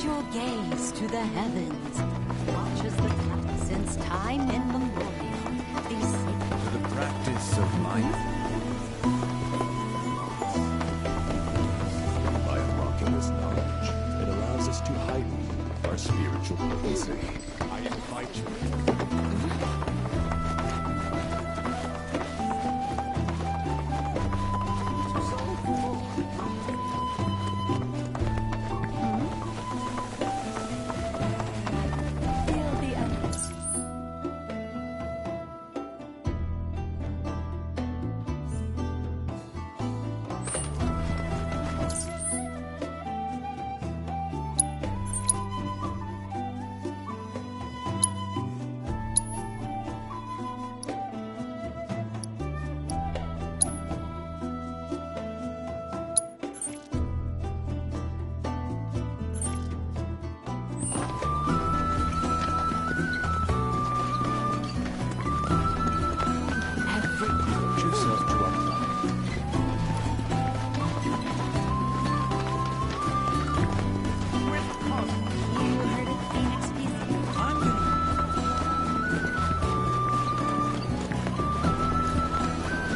Turn your gaze to the heavens. Watch as the clock, since time immemorial, these sacred To the practice of mind. By unlocking this knowledge, it allows us to heighten our spiritual potency. I invite you. feel the endless. Every Put yourself to our planet. you heard of Phoenix Museum? I'm gonna...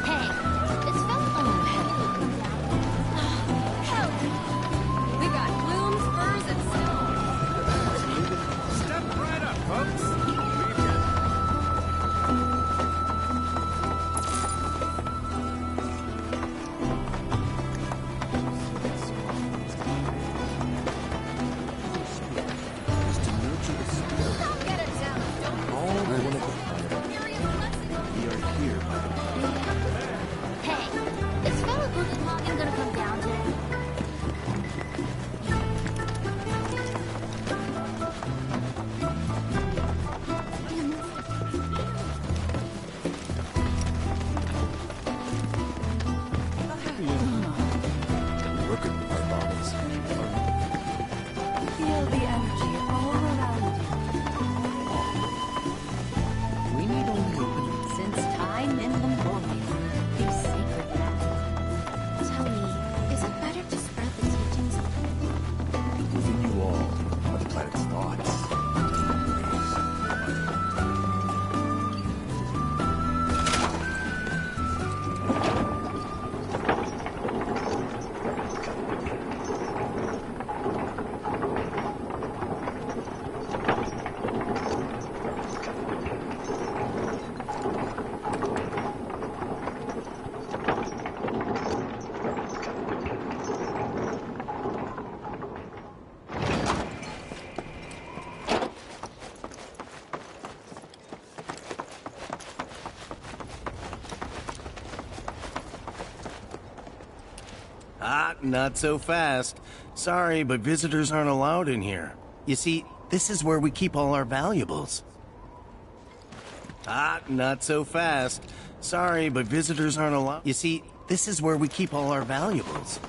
Hey, it's felt. Oh, hell. Hell. We got blooms, furs, and snow. Step right up, folks. Is to nurture the spirit. Don't get it down. Don't All one of the planet. serious lesson. We are here by the Hey, is fellow Glucagon gonna come down today? Look at our bodies. Feel the energy all around you. We need only open since time immemorial. These sacred lands. Tell me, is it better to spread the teachings? Within you all are the planet's thoughts. Ah, not so fast. Sorry, but visitors aren't allowed in here. You see, this is where we keep all our valuables. Ah, not so fast. Sorry, but visitors aren't allowed. You see, this is where we keep all our valuables.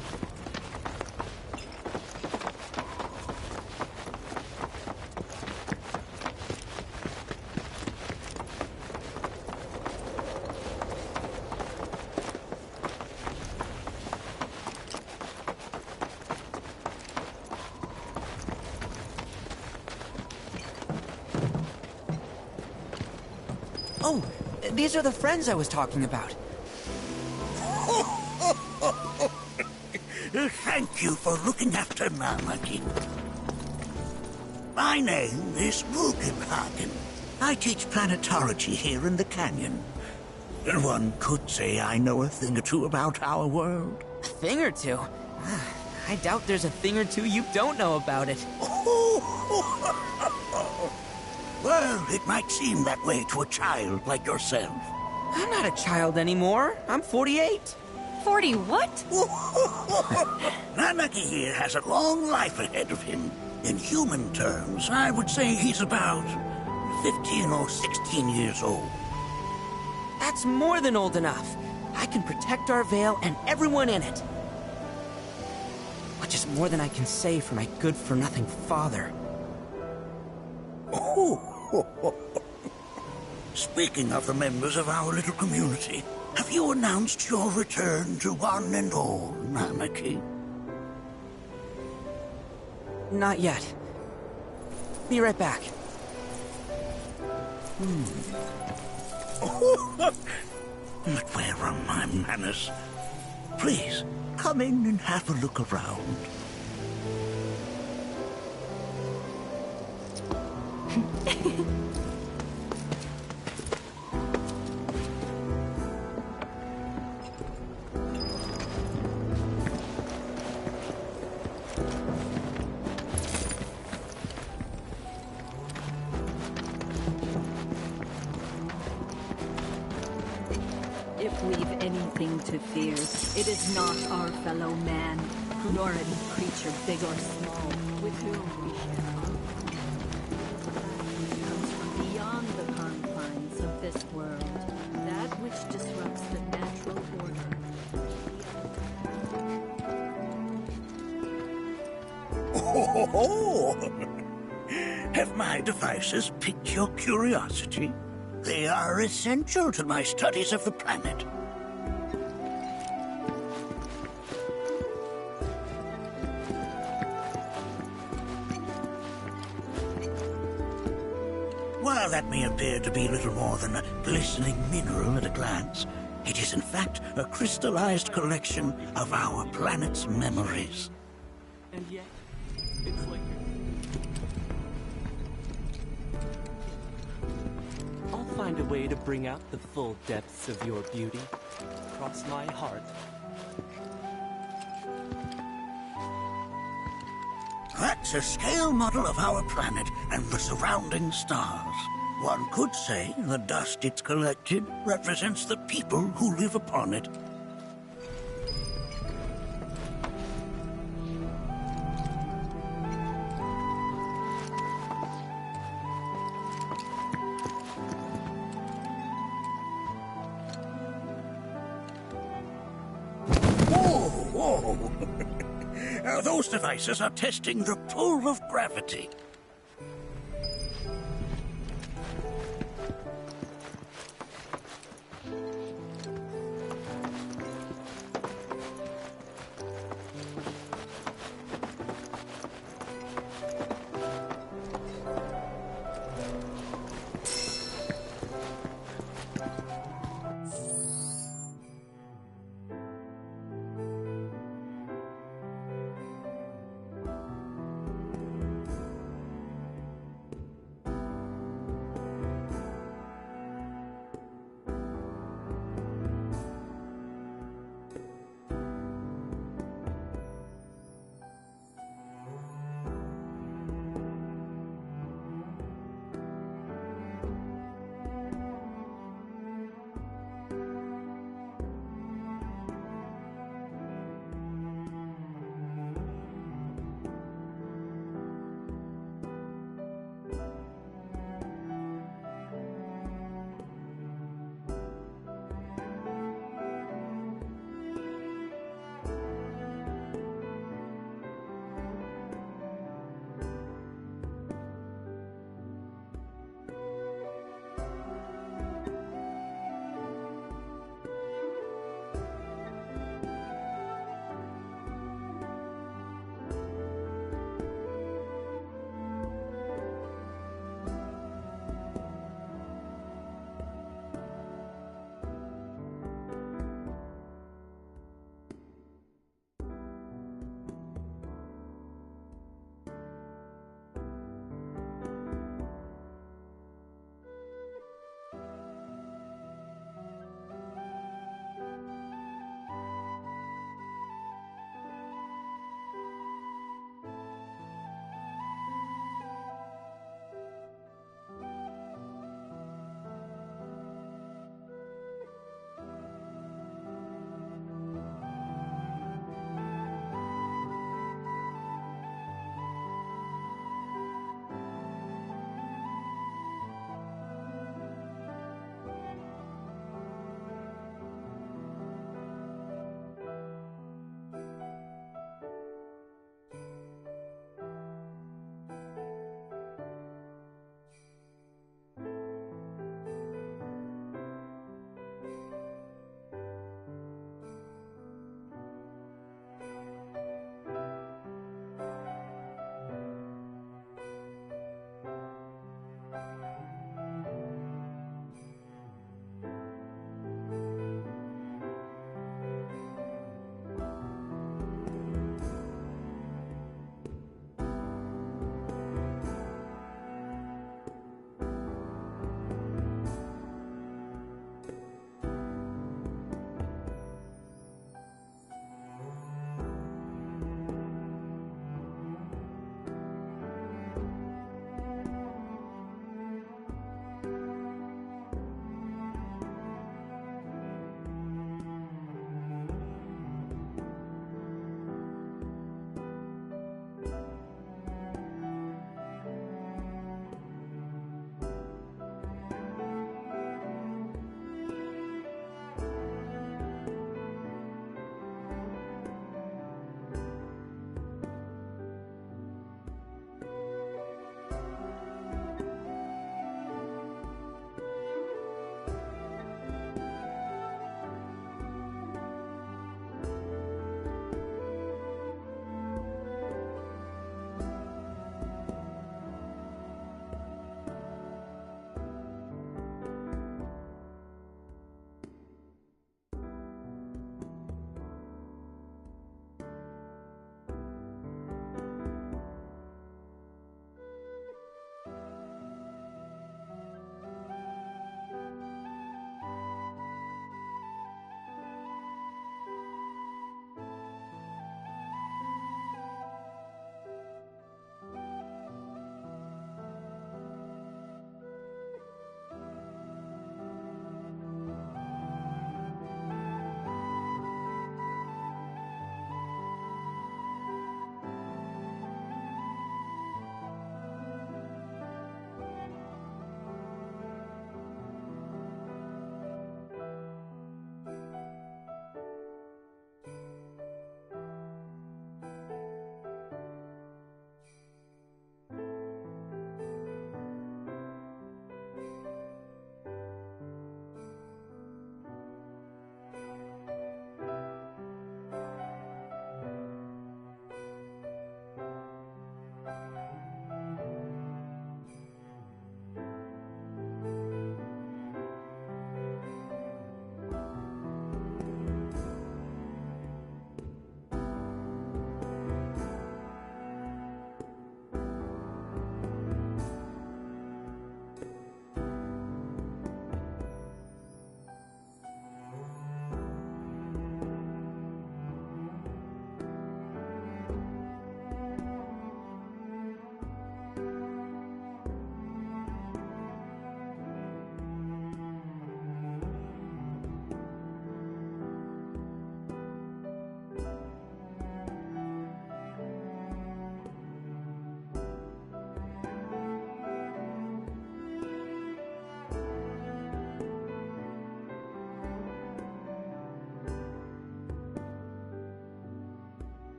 Oh, these are the friends I was talking about. Thank you for looking after Marmaduke. My name is Rugenhagen. I teach planetology here in the canyon. One could say I know a thing or two about our world. A thing or two? I doubt there's a thing or two you don't know about it. Well, it might seem that way to a child like yourself. I'm not a child anymore. I'm 48. 40 what? Nanaki here has a long life ahead of him. In human terms, I would say he's about 15 or 16 years old. That's more than old enough. I can protect our Vale and everyone in it. Which is more than I can say for my good-for-nothing father. Speaking of the members of our little community, have you announced your return to one and all, Nanaki? Not yet. Be right back. But where are my manners? Please, come in and have a look around. If we've anything to fear, it is not our fellow man, nor any creature big or small, with whom we share our It comes from beyond the confines of this world, that which disrupts the natural order. Have my devices piqued your curiosity? They are essential to my studies of the planet. While that may appear to be little more than a glistening mineral at a glance, it is in fact a crystallized collection of our planet's memories. And yet, it's like... I'll find a way to bring out the full depths of your beauty. Cross my heart. That's a scale model of our planet and the surrounding stars. One could say the dust it's collected represents the people who live upon it. Whoa! Those devices are testing the pull of gravity.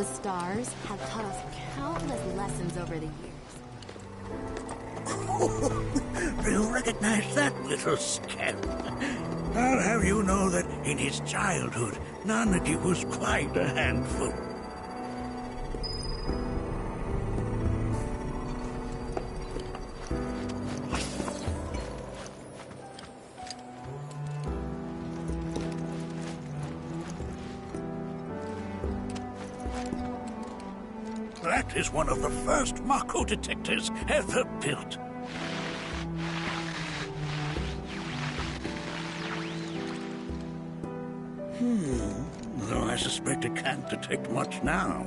The stars have taught us countless lessons over the years. Do you recognize that little scamp? I'll have you know that in his childhood, Nanaki was quite a handful. That is one of the first Mako detectors ever built. Though I suspect it can't detect much now.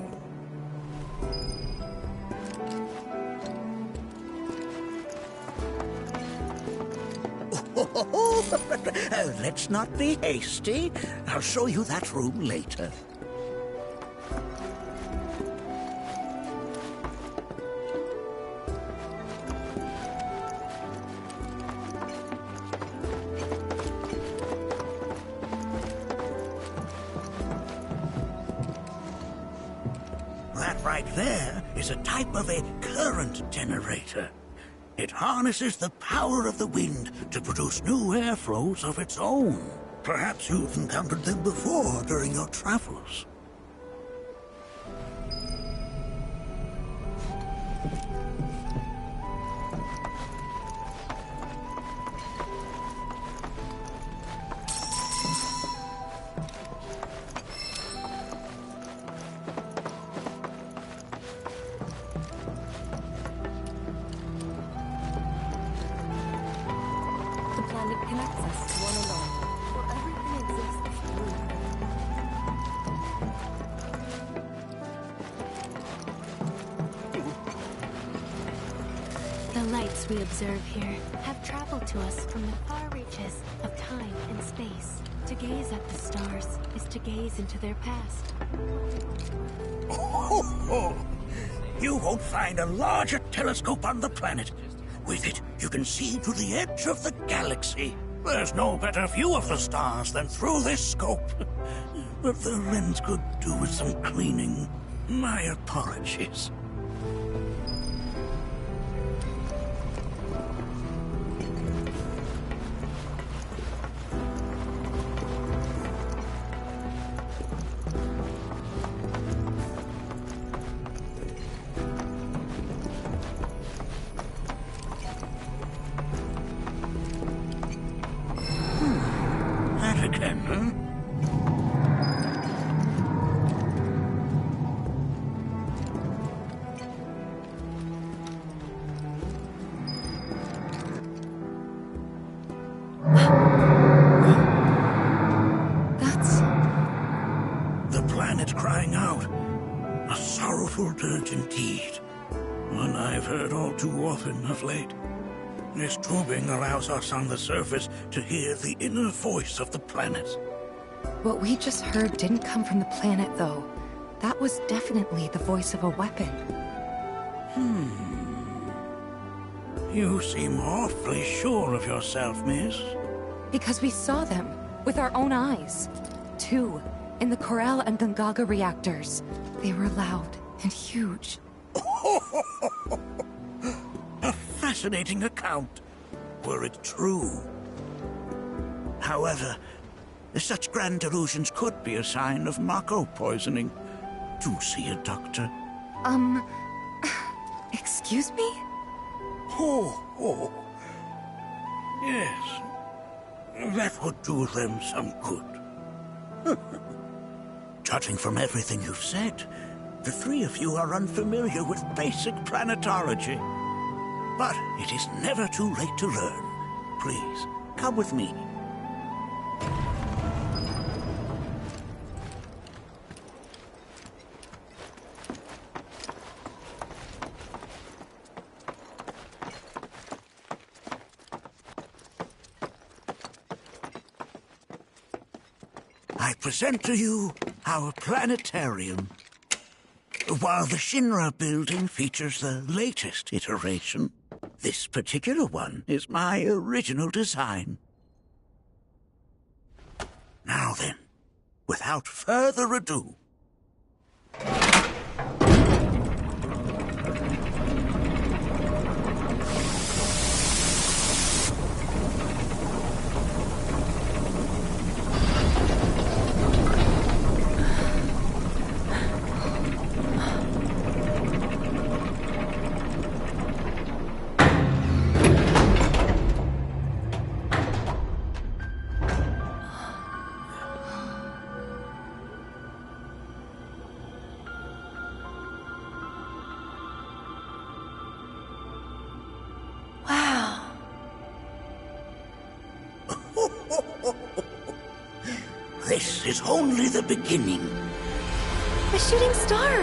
Let's not be hasty. I'll show you that room later. That right there is a type of a current generator. It harnesses the power of the wind to produce new airflows of its own. Perhaps you've encountered them before during your travels. Connects us to one another, for everything exists through. The lights we observe here have traveled to us from the far reaches of time and space. To gaze at the stars is to gaze into their past. You won't find a larger telescope on the planet. With it, you can see to the edge of the galaxy. There's no better view of the stars than through this scope. But the lens could do with some cleaning. My apologies. Again, huh? That's... the planet crying out. A sorrowful dirge indeed. One I've heard all too often of late. This tubing allows us on the surface to hear the inner voice of the planet. What we just heard didn't come from the planet, though. That was definitely the voice of a weapon. You seem awfully sure of yourself, miss. Because we saw them, with our own eyes. Two, in the Corel and Gungaga reactors. They were loud and huge. A fascinating account, were it true. However, such grand delusions could be a sign of Mako poisoning. Do see a doctor. Excuse me? Oh. Yes. That would do them some good. Judging from everything you've said, the three of you are unfamiliar with basic planetology. But it is never too late to learn. Please, come with me. I present to you our planetarium. While the Shinra building features the latest iteration, this particular one is my original design. Now then, without further ado... This is only the beginning. A shooting star!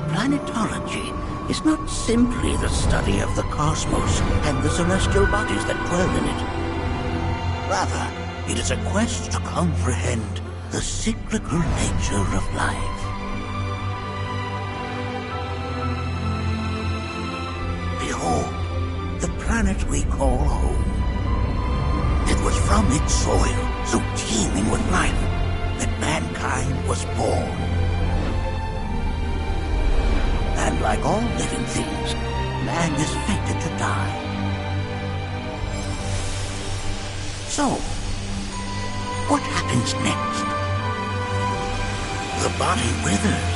Planetology is not simply the study of the cosmos and the celestial bodies that dwell in it. Rather, it is a quest to comprehend the cyclical nature of life. Behold, the planet we call home. It was from its soil, so teeming with life, that mankind was born. And like all living things, man is fated to die. So, what happens next? The body withers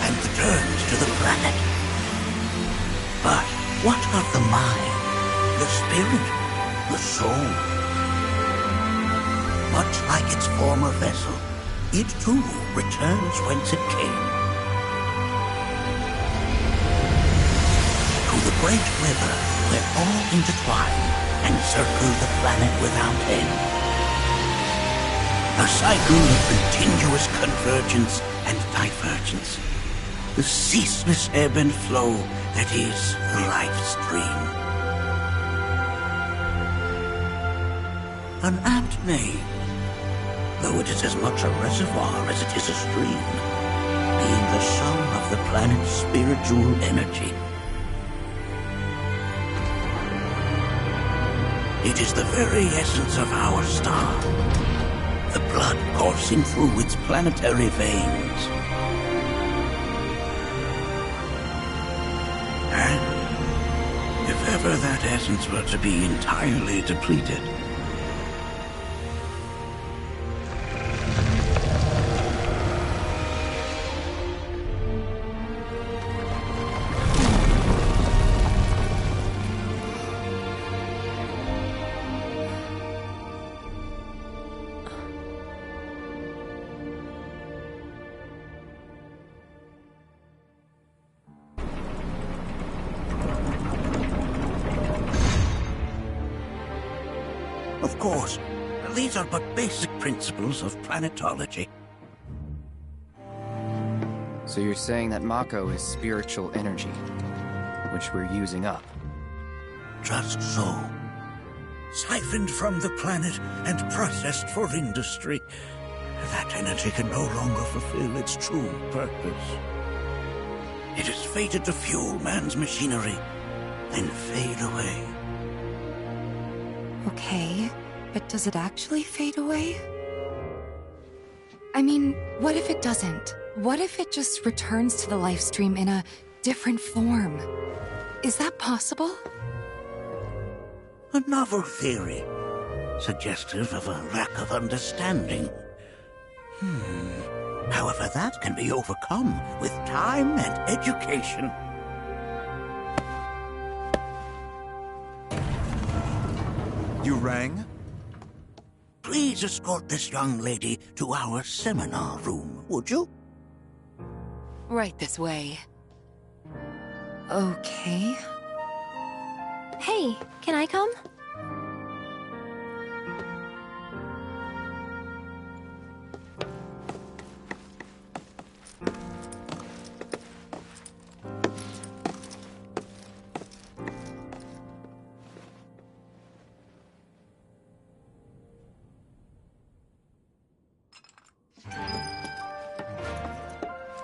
and returns to the planet. But what of the mind, the spirit, the soul? Much like its former vessel, it too returns whence it came. To the great river where all intertwine and circle the planet without end. A cycle of continuous convergence and divergence. The ceaseless ebb and flow that is the life stream. An apt name, though it is as much a reservoir as it is a stream, being the sum of the planet's spiritual energy. It is the very essence of our star, the blood coursing through its planetary veins. And if ever that essence were to be entirely depleted, of course, these are but basic principles of planetology. So you're saying that Mako is spiritual energy, which we're using up? Just so. Siphoned from the planet and processed for industry, that energy can no longer fulfill its true purpose. It is fated to fuel man's machinery, then fade away. Okay, but does it actually fade away? I mean, what if it doesn't? What if it just returns to the life stream in a different form? Is that possible? A novel theory, suggestive of a lack of understanding. However, that can be overcome with time and education. You rang? Please escort this young lady to our seminar room, would you? Right this way. Okay. Hey, can I come?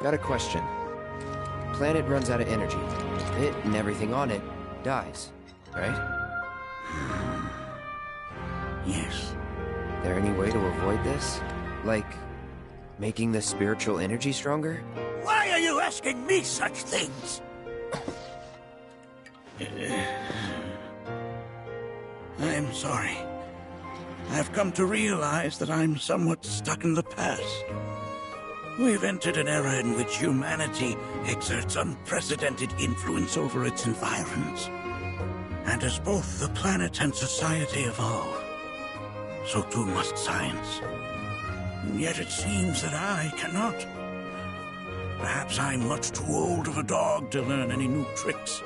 Got a question. Planet runs out of energy. It and everything on it dies, right? Yes. There any way to avoid this? Like, making the spiritual energy stronger? Why are you asking me such things? I'm sorry. I've come to realize that I'm somewhat stuck in the past. We've entered an era in which humanity exerts unprecedented influence over its environs. And as both the planet and society evolve, so too must science. And yet it seems that I cannot. Perhaps I'm much too old of a dog to learn any new tricks.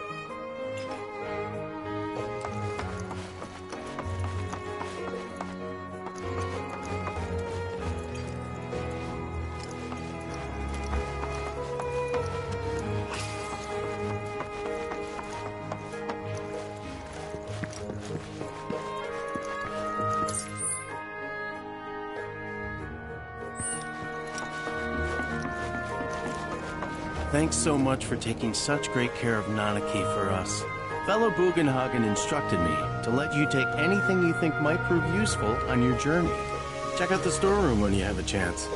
Thanks so much for taking such great care of Nanaki for us. Fellow Bugenhagen instructed me to let you take anything you think might prove useful on your journey. Check out the storeroom when you have a chance.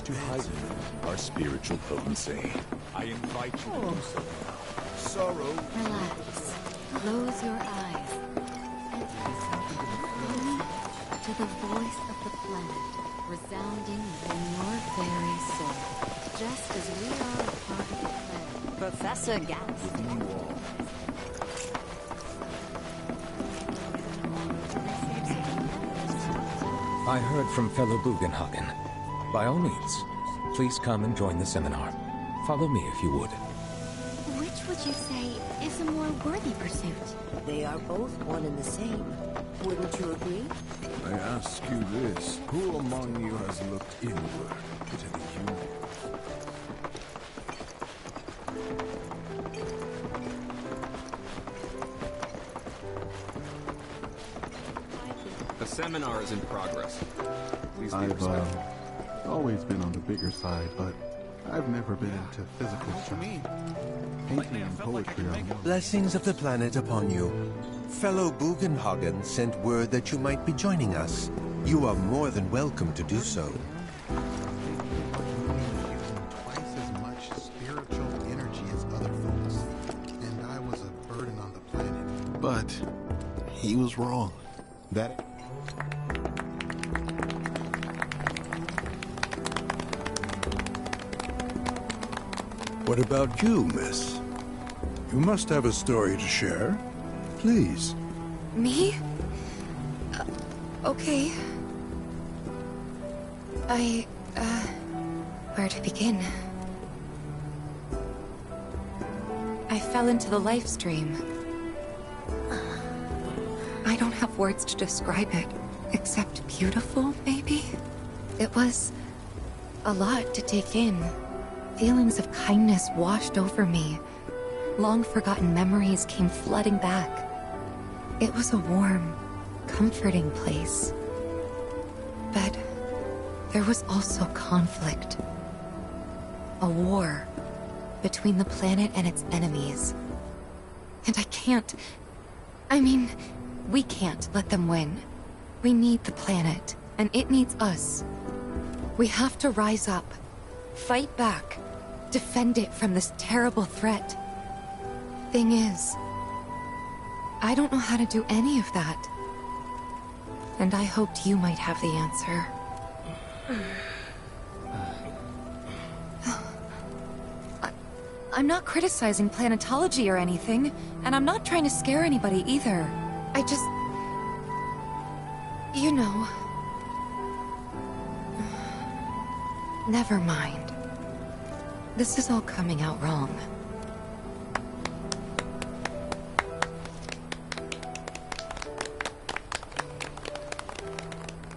To heighten our spiritual potency. I invite you to do so now. Sorrow. Relax. Close your eyes. And listen to the voice of the planet resounding within your very soul. Just as we are a part of the planet. Professor Gas. Within you all. I heard from fellow Bugenhagen. By all means, please come and join the seminar. Follow me if you would. Which would you say is a more worthy pursuit? They are both one and the same. Wouldn't you agree? I ask you this. Who among you has looked inward to the human? The seminar is in progress. Please be I've respectful. always been on the bigger side, but I've never been into physical stuff. Painting and poetry are more. Blessings of the planet upon you. Fellow Bugenhagen sent word that you might be joining us. You are more than welcome to do so. Twice as much spiritual energy as other folks, and I was a burden on the planet. But he was wrong. That. What about you, miss? You must have a story to share. Please. Me? Okay. Where to begin? I fell into the life stream. I don't have words to describe it, except beautiful, maybe? It was a lot to take in. Feelings of kindness washed over me. Long-forgotten memories came flooding back. It was a warm, comforting place. But there was also conflict. A war between the planet and its enemies. And we can't let them win. We need the planet, and it needs us. We have to rise up, fight back, defend it from this terrible threat. Thing is, I don't know how to do any of that. And I hoped you might have the answer. I'm not criticizing planetology or anything, and I'm not trying to scare anybody either. I just... you know... Never mind. This is all coming out wrong.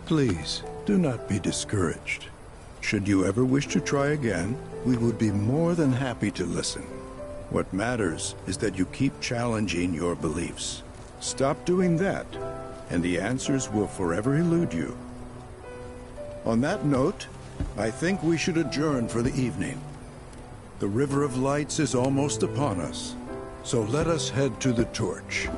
Please, do not be discouraged. Should you ever wish to try again, we would be more than happy to listen. What matters is that you keep challenging your beliefs. Stop doing that, and the answers will forever elude you. On that note, I think we should adjourn for the evening. The River of Lights is almost upon us, so let us head to the torch.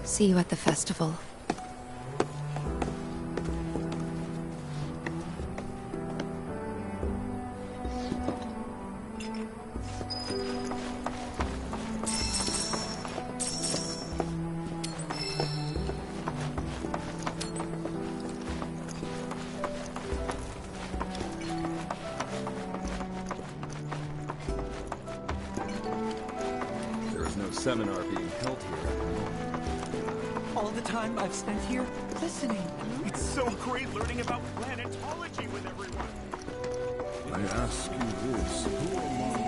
See you at the festival. There is no seminar being held here. All the time I've spent here listening. It's so great learning about planetology with everyone. I ask you this, who among you...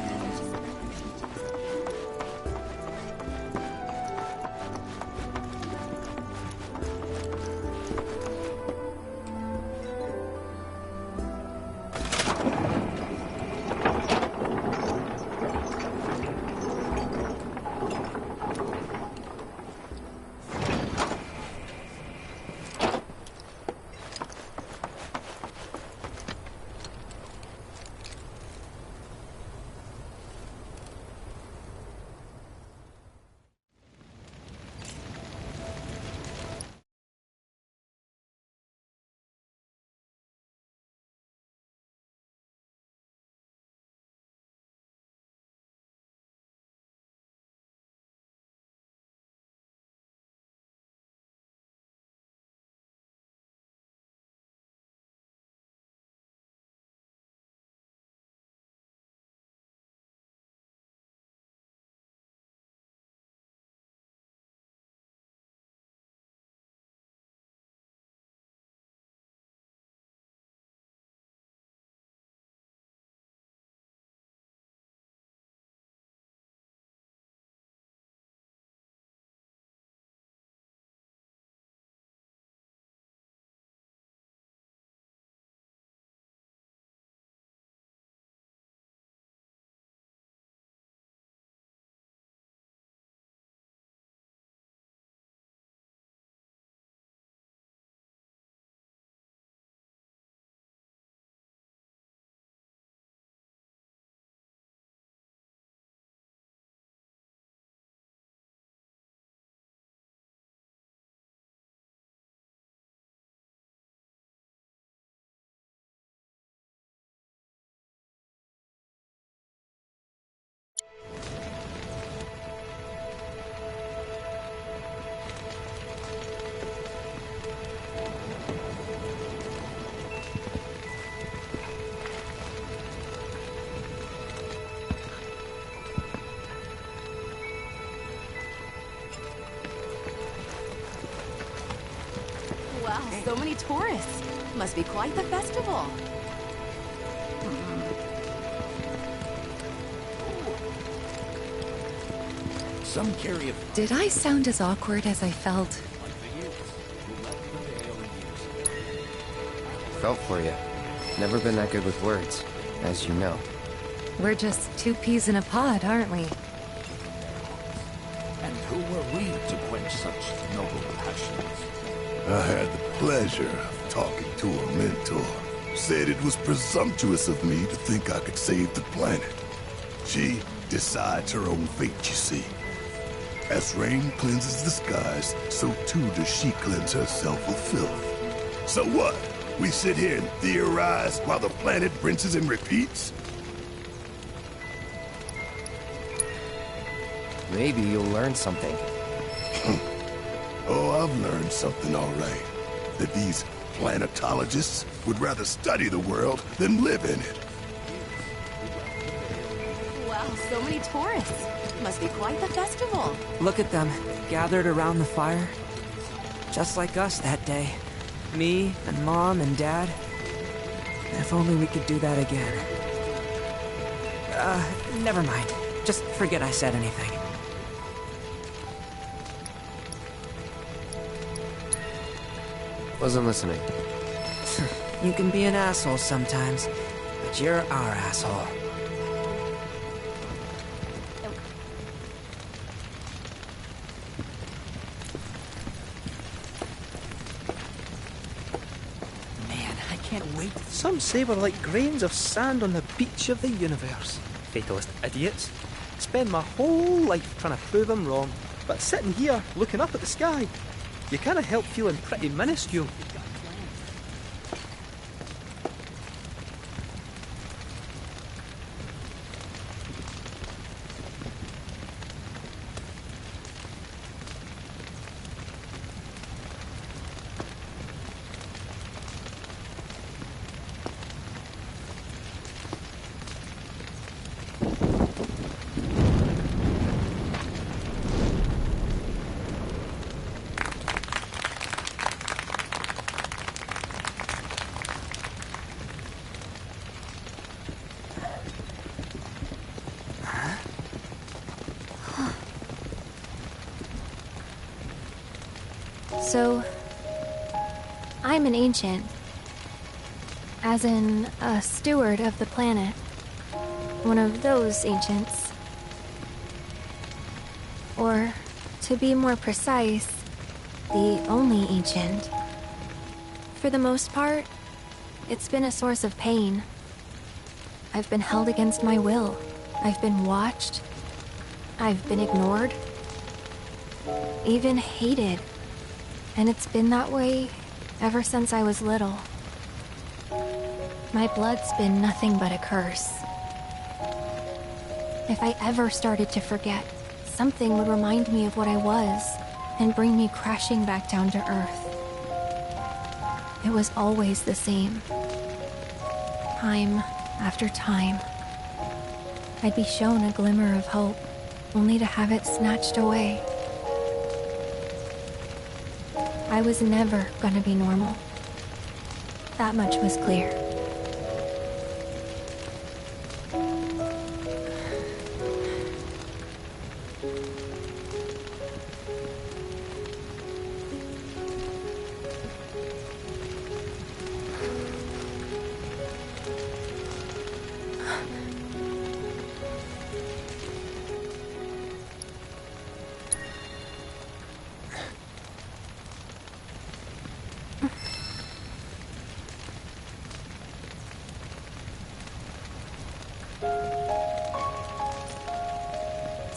so many tourists. Must be quite the festival. Some carry a... Did I sound as awkward as I felt? Felt for you. Never been that good with words, as you know. We're just two peas in a pod, aren't we? And who are we to quench such noble passions? I had the pleasure of talking to a mentor. Said it was presumptuous of me to think I could save the planet. She decides her own fate, you see. As rain cleanses the skies, so too does she cleanse herself of filth. So what? We sit here and theorize while the planet rinses and repeats? Maybe you'll learn something. Oh, I've learned something all right. That these planetologists would rather study the world than live in it. Wow, so many tourists. Must be quite the festival. Look at them, gathered around the fire. Just like us that day. Me and Mom and Dad. If only we could do that again. Never mind. Just forget I said anything. Wasn't listening. You can be an asshole sometimes, but you're our asshole. Some say we're like grains of sand on the beach of the universe. Fatalist idiots. Spend my whole life trying to prove them wrong, but sitting here, looking up at the sky, you can't help feeling pretty minuscule. So, I'm an ancient. As in, a steward of the planet. One of those ancients. Or, to be more precise, the only ancient. For the most part, it's been a source of pain. I've been held against my will. I've been watched. I've been ignored. Even hated. And it's been that way ever since I was little. My blood's been nothing but a curse. If I ever started to forget, something would remind me of what I was and bring me crashing back down to Earth. It was always the same. Time after time. I'd be shown a glimmer of hope, only to have it snatched away. I was never gonna be normal. That much was clear.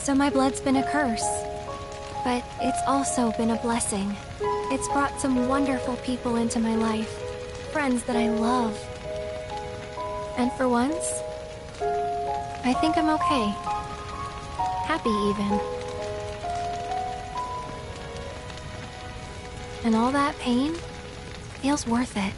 So my blood's been a curse, but it's also been a blessing. It's brought some wonderful people into my life, friends that I love. And for once, I think I'm okay. Happy even. And all that pain feels worth it.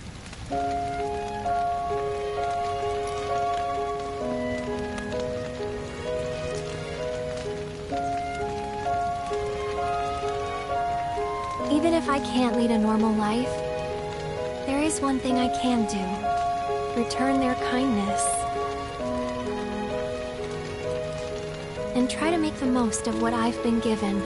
Even if I can't lead a normal life, There is one thing I can do. Return their kindness. And try to make the most of what I've been given.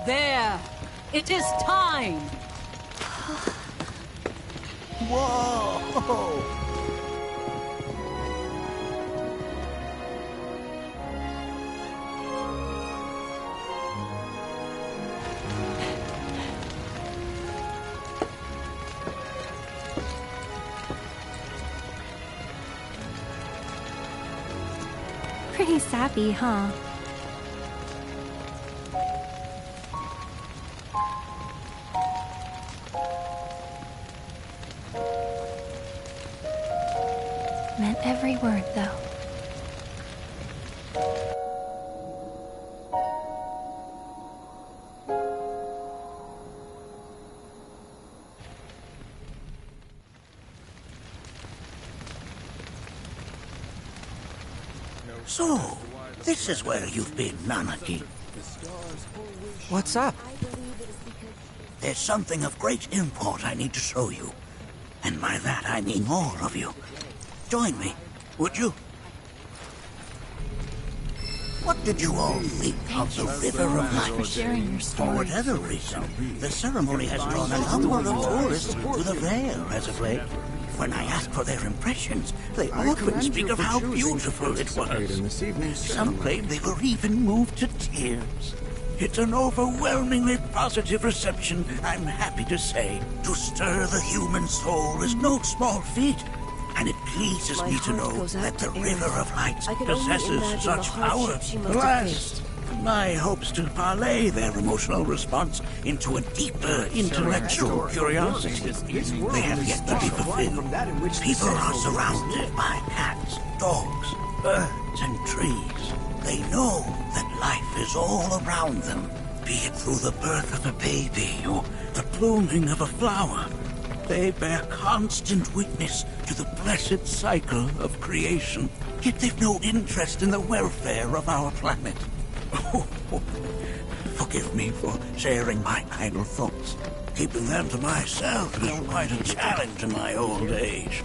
There! It is time! Whoa! Pretty sappy, huh? Meant every word, though. So, this is where you've been, Nanaki. What's up? There's something of great import I need to show you. And by that I mean all of you. Join me, would you? What did you all think of the River of Light? For whatever reason, the ceremony has drawn a number of tourists to the Vale as of late. When I ask for their impressions, they often speak of how beautiful it was. Some claim they were even moved to tears. It's an overwhelmingly positive reception, I'm happy to say. To stir the human soul is no small feat. And it pleases me to know that the River of Light possesses such power. Alas, my hopes to parlay their emotional response into a deeper intellectual curiosity, they have yet to be fulfilled. People are surrounded by cats, dogs, birds, and trees. They know that life is all around them, be it through the birth of a baby or the blooming of a flower. They bear constant witness to the blessed cycle of creation, yet they've no interest in the welfare of our planet. Forgive me for sharing my idle thoughts. Keeping them to myself is quite a challenge in my old age.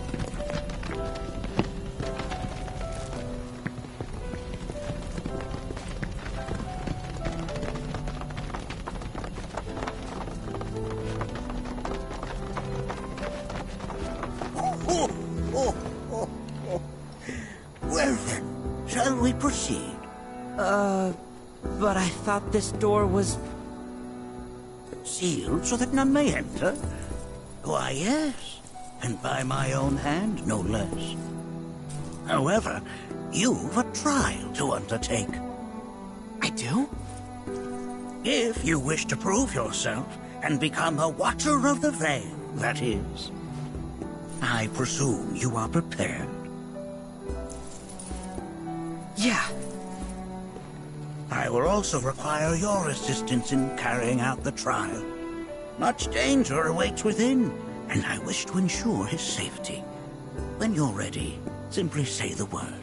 Well then, shall we proceed? But I thought this door was... Sealed so that none may enter? Why, yes. And by my own hand, no less. However, you've a trial to undertake. I do? If you wish to prove yourself and become a Watcher of the Vale, that is. I presume you are prepared. Yeah. I will also require your assistance in carrying out the trial. Much danger awaits within, and I wish to ensure his safety. When you're ready, simply say the word.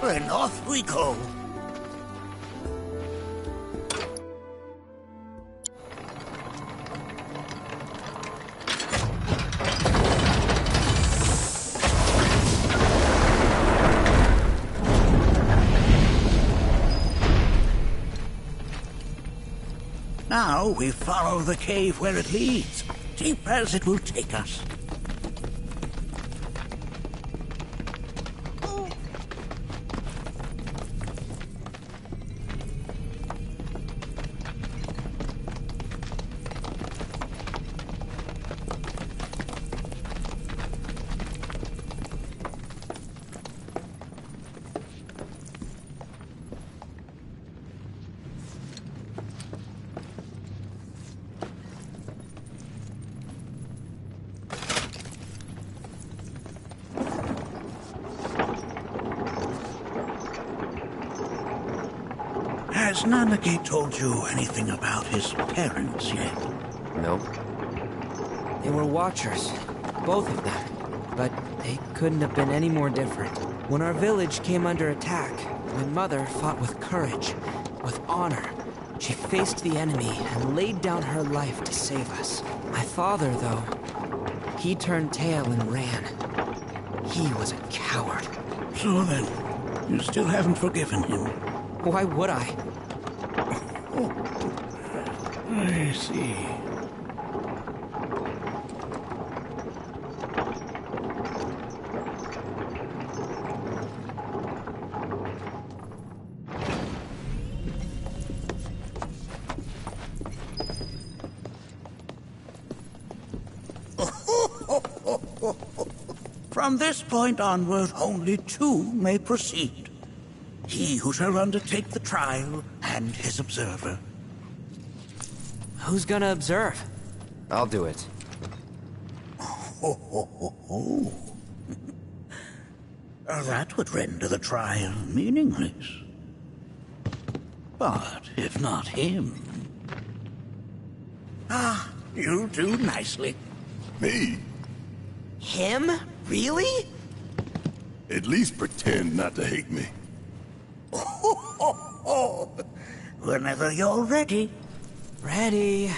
Then off we go. Now we follow the cave where it leads, deep as it will take us. Has Nanaki told you anything about his parents yet? No. They were watchers, both of them. But they couldn't have been any more different. When our village came under attack, my mother fought with courage, with honor. She faced the enemy and laid down her life to save us. My father, though, he turned tail and ran. He was a coward. So then, you still haven't forgiven him? Why would I? I see. From this point onward, only two may proceed. He who shall undertake the trial, and his observer. Who's gonna observe? I'll do it. That would render the trial meaningless. But if not him... Ah, you'll do nicely. Me? Him? Really? At least pretend not to hate me. Whenever you're ready. Ready.